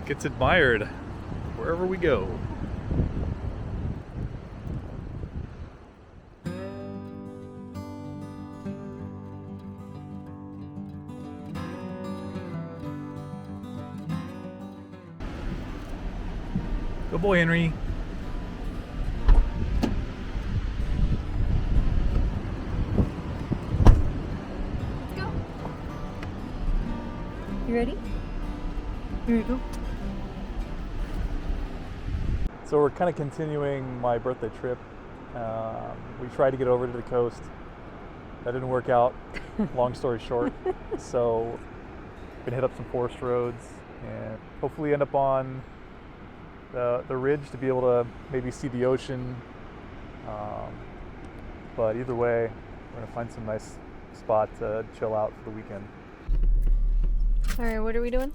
gets admired wherever we go. Good boy, Henry. Let's go. You ready? Here we go. So we're kind of continuing my birthday trip. We tried to get over to the coast. That didn't work out, long story short. So we're gonna hit up some forest roads and hopefully end up on the ridge to be able to maybe see the ocean. But either way, we're gonna find some nice spot to chill out for the weekend. All right, what are we doing?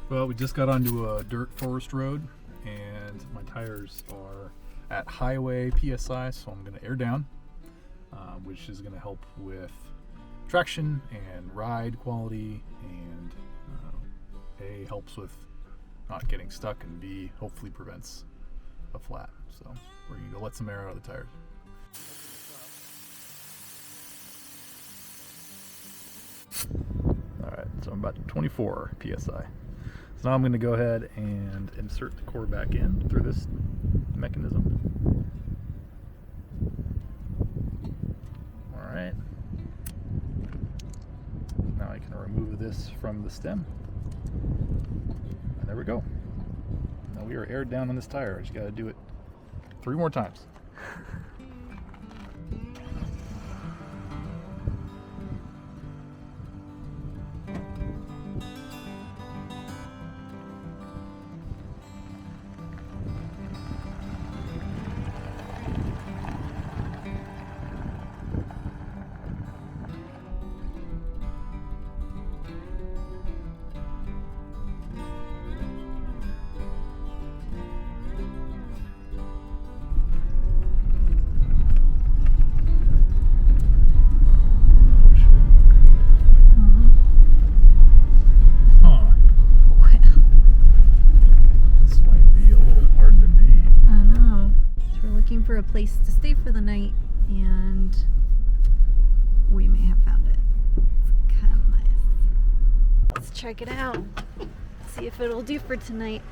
Well, we just got onto a dirt forest road and my tires are at highway PSI, so I'm gonna air down, which is gonna help with traction and ride quality, and A, helps with not getting stuck, and B, hopefully prevents a flat. So we're gonna go let some air out of the tires. All right, so I'm about 24 PSI. So now I'm gonna go ahead and insert the core back in through this mechanism. All right. Now I can remove this from the stem. And there we go. Now we are aired down on this tire. I just gotta do it 3 more times. For a place to stay for the night, and we may have found it. It's kind of nice. Let's check it out. See if it'll do for tonight.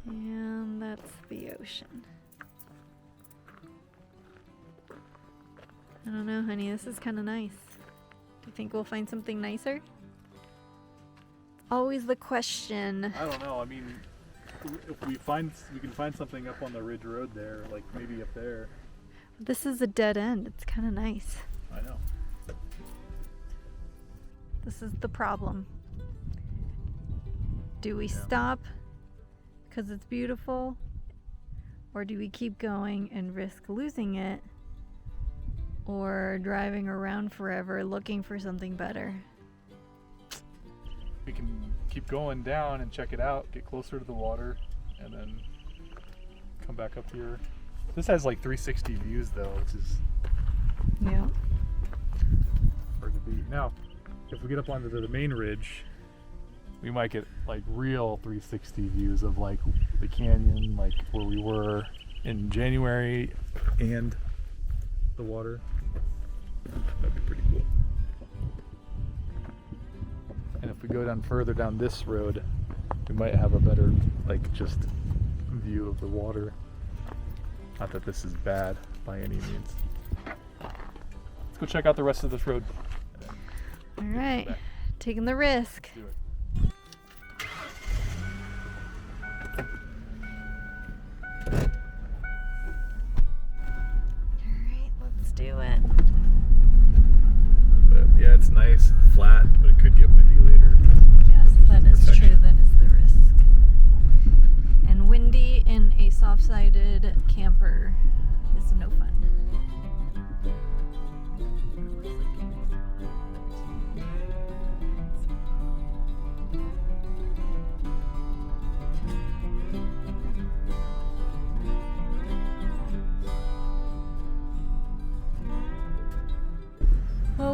And that's the ocean. I don't know, honey. This is kind of nice. Do you think we'll find something nicer? Always the question. I don't know. I mean, if we can find something up on the ridge road there, like maybe up there. This is a dead end. It's kind of nice. I know. This is the problem. Do we stop because it's beautiful, or do we keep going and risk losing it? Or driving around forever looking for something better? We can keep going down and check it out, get closer to the water, and then come back up here. This has like 360 views though, which is hard to beat. Now, if we get up onto the main ridge, we might get like real 360 views of like the canyon, like where we were in January, and the water. That'd be pretty cool. And if we go down further down this road, we might have a better, like, just view of the water. Not that this is bad by any means. Let's go check out the rest of this road. All right, taking the risk. Let's do it. Do it. But yeah, it's nice and flat, but it could get windy later. Yes, that is true. That is the risk. And windy in a soft-sided camper is no fun.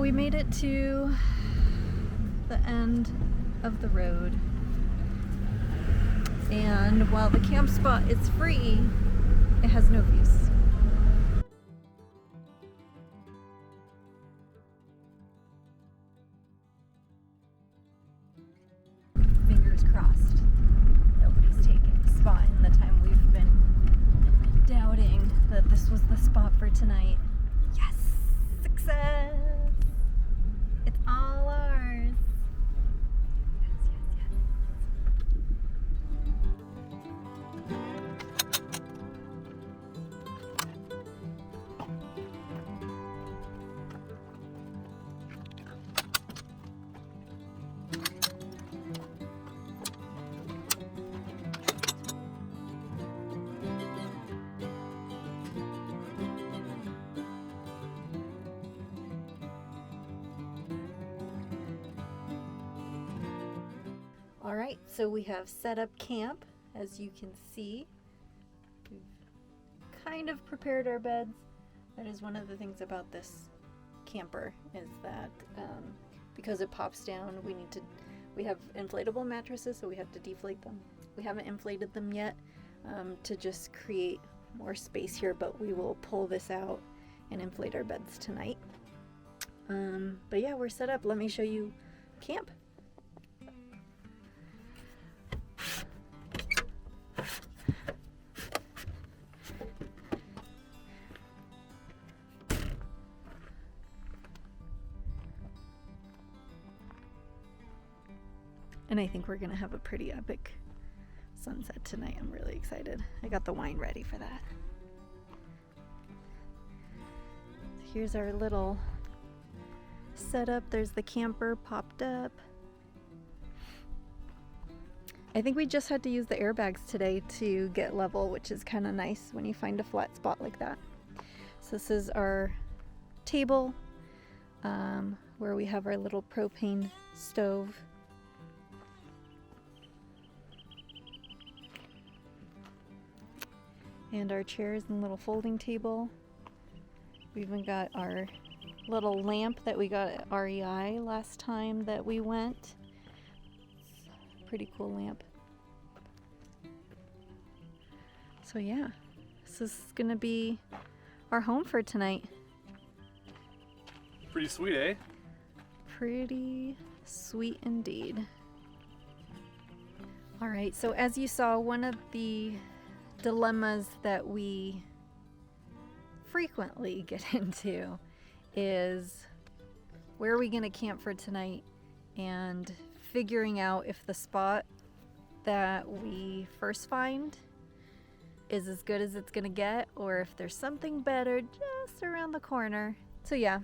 we made it to the end of the road, and while the camp spot is free, it has no views. Fingers crossed nobody's taken the spot in the time we've been doubting that this was the spot for tonight. Yes! Success! It's all ours. Yes, yes, yes. All right, so we have set up camp. As you can see, we've kind of prepared our beds. That is one of the things about this camper, is that because it pops down, we have inflatable mattresses, so we have to deflate them. We haven't inflated them yet to just create more space here, but we will pull this out and inflate our beds tonight. But yeah, we're set up. Let me show you camp. And I think we're gonna have a pretty epic sunset tonight. I'm really excited. I got the wine ready for that. Here's our little setup. There's the camper popped up. I think we just had to use the airbags today to get level, which is kind of nice when you find a flat spot like that. So this is our table where we have our little propane stove. And our chairs and little folding table. We even got our little lamp that we got at REI last time that we went. Pretty cool lamp. So yeah, this is gonna be our home for tonight. Pretty sweet, eh? Pretty sweet indeed. All right, so as you saw, one of the dilemmas that we frequently get into is where are we going to camp for tonight, and figuring out if the spot that we first find is as good as it's going to get, or if there's something better just around the corner. So yeah,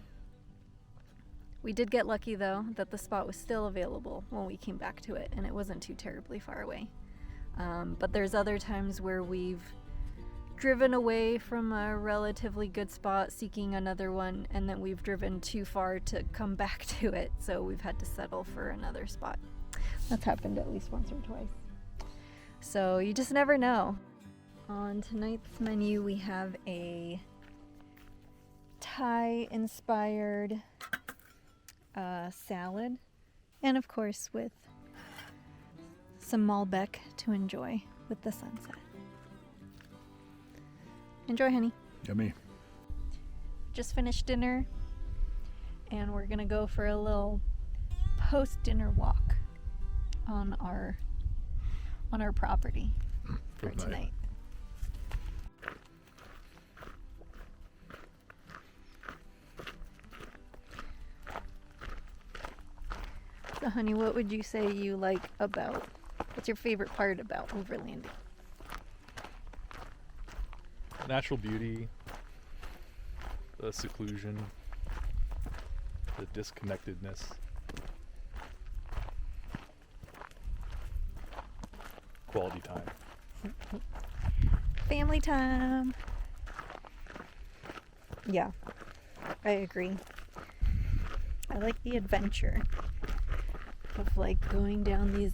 we did get lucky though that the spot was still available when we came back to it, and it wasn't too terribly far away. But there's other times where we've driven away from a relatively good spot seeking another one, and then we've driven too far to come back to it, so we've had to settle for another spot. That's happened at least once or twice. So you just never know. On tonight's menu we have a Thai-inspired salad, and of course with some Malbec to enjoy with the sunset. Enjoy, honey. Yummy. Just finished dinner, and we're gonna go for a little post-dinner walk on our property for tonight. So, honey, what would you say you like about? What's your favorite part about overlanding? Natural beauty, the seclusion, the disconnectedness. Quality time. Family time. Yeah, I agree. I like the adventure of like going down these.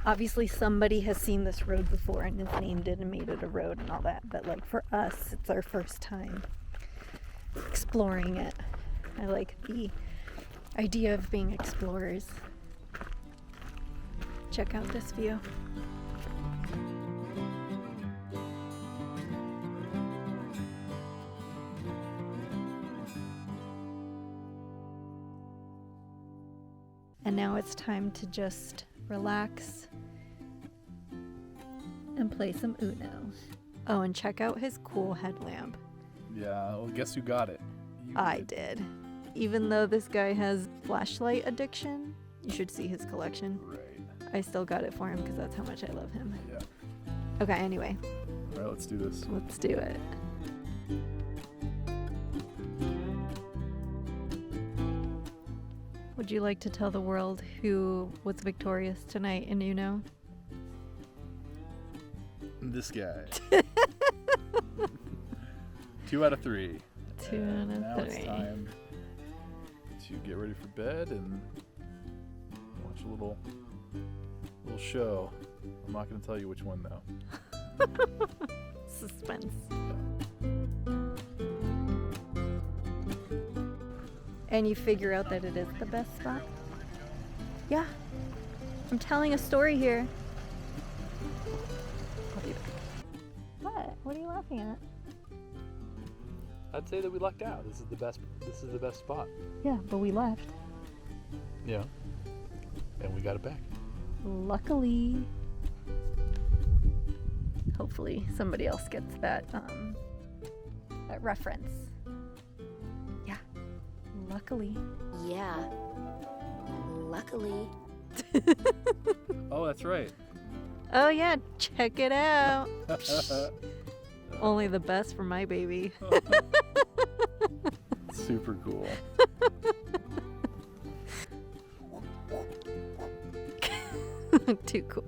Obviously somebody has seen this road before and has named it and made it a road and all that, but like for us, it's our first time exploring it. I like the idea of being explorers. Check out this view. And now it's time to just relax and play some Uno. Oh, and check out his cool headlamp. Yeah, well, guess who got it? You I did. Even though this guy has flashlight addiction, you should see his collection. Right. I still got it for him because that's how much I love him. Yeah. Okay, anyway, All right, let's do this. let's do it. Would you like to tell the world who was victorious tonight in Uno? This guy. 2 out of 3. 2 And out of now 3. it's time to get ready for bed and watch a little show. I'm not going to tell you which one though. Suspense. And you figure out that it is the best spot? Yeah. I'm telling a story here. I'll be back. What? What are you laughing at? I'd say that we lucked out. This is the best spot. Yeah, but we left. Yeah. And we got it back. Luckily. Hopefully somebody else gets that reference. Yeah. Luckily. Yeah. Luckily. Oh, that's right. Oh yeah, check it out. Only the best for my baby. Super cool. Too cool.